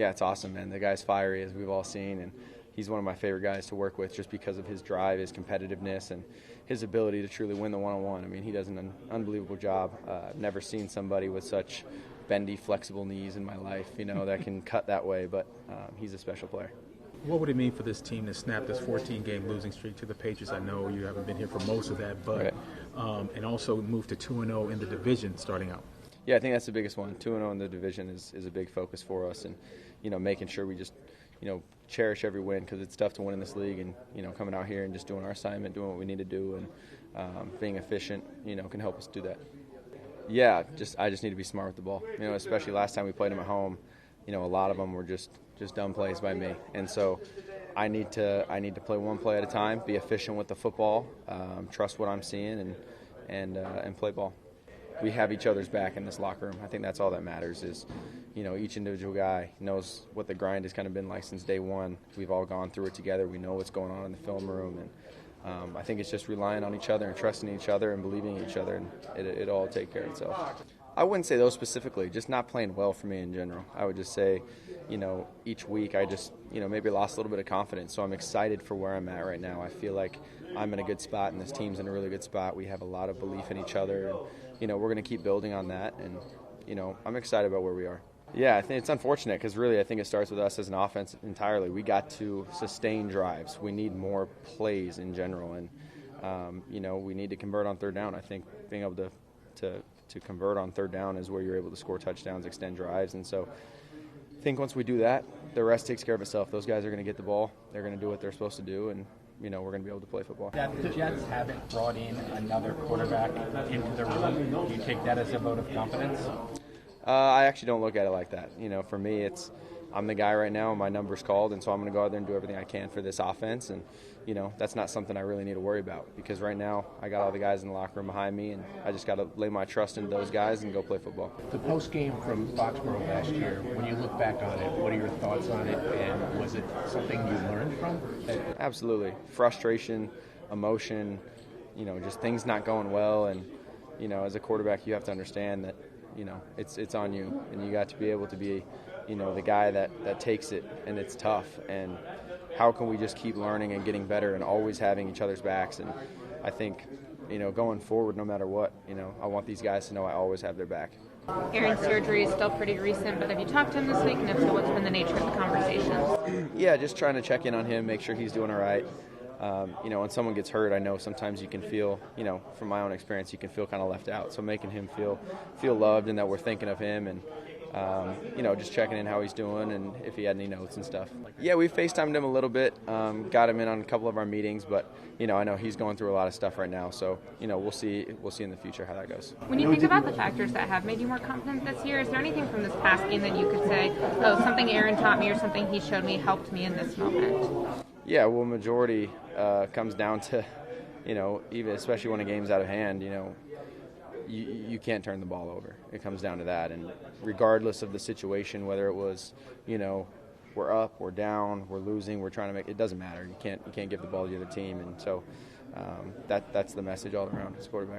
Yeah, it's awesome, man. The guy's fiery, as we've all seen, and he's one of my favorite guys to work with just because of his drive, his competitiveness, and his ability to truly win the one-on-one. I mean, he does an unbelievable job. I've never seen somebody with such bendy, flexible knees in my life, that can cut that way, but he's a special player. What would it mean for this team to snap this 14-game losing streak to the Patriots? I know you haven't been here for most of that, but right. And also move to 2-0 in the division starting out. Yeah, I think that's the biggest one. 2-0 in the division is a big focus for us, and making sure we just cherish every win, because it's tough to win in this league, and coming out here and just doing our assignment, doing what we need to do, and being efficient, can help us do that. Yeah, I just need to be smart with the ball. Especially last time we played them at home, a lot of them were just dumb plays by me, and so I need to play one play at a time, be efficient with the football, trust what I'm seeing, and play ball. We have each other's back in this locker room. I think that's all that matters is, each individual guy knows what the grind has kind of been like since day one. We've all gone through it together. We know what's going on in the film room, and I think it's just relying on each other and trusting each other and believing in each other, and it'll all take care of itself. I wouldn't say those specifically, just not playing well for me in general. I would just say, each week I just, maybe lost a little bit of confidence. So I'm excited for where I'm at right now. I feel like I'm in a good spot and this team's in a really good spot. We have a lot of belief in each other, and, we're going to keep building on that. And, I'm excited about where we are. Yeah, I think it's unfortunate because really I think it starts with us as an offense entirely. We got to sustain drives. We need more plays in general, and, we need to convert on third down. I think being able to convert on third down is where you're able to score touchdowns, extend drives. And so I think once we do that, the rest takes care of itself. Those guys are going to get the ball. They're going to do what they're supposed to do, and, we're going to be able to play football. That the Jets haven't brought in another quarterback into the room, do you take that as a vote of confidence? I actually don't look at it like that. For me, I'm the guy right now, and my number's called, and so I'm going to go out there and do everything I can for this offense. And, that's not something I really need to worry about, because right now I got all the guys in the locker room behind me, and I just got to lay my trust into those guys and go play football. The postgame from Foxborough last year, when you look back on it, what are your thoughts on it, and was it something you learned from? Absolutely. Frustration, emotion, just things not going well, and, as a quarterback you have to understand that, it's on you, and you got to be able to be, the guy that takes it, and it's tough. And how can we just keep learning and getting better and always having each other's backs? And I think, going forward, no matter what, I want these guys to know I always have their back. Aaron's surgery is still pretty recent, but have you talked to him this week, and if so, what's been the nature of the conversations? Yeah, just trying to check in on him, make sure he's doing all right. When someone gets hurt, I know sometimes you can feel, from my own experience, you can feel kind of left out. So making him feel loved and that we're thinking of him, and just checking in how he's doing and if he had any notes and stuff. Yeah, we FaceTimed him a little bit, got him in on a couple of our meetings, but I know he's going through a lot of stuff right now. So we'll see in the future how that goes. When you think about the factors that have made you more confident this year, is there anything from this past game that you could say, oh, something Aaron taught me or something he showed me helped me in this moment? Yeah, well, majority comes down to, even especially when a game's out of hand, you can't turn the ball over. It comes down to that. And regardless of the situation, whether it was, we're up, we're down, we're losing, we're trying to make, it doesn't matter. You can't give the ball to the other team. And so that's the message all around as quarterback.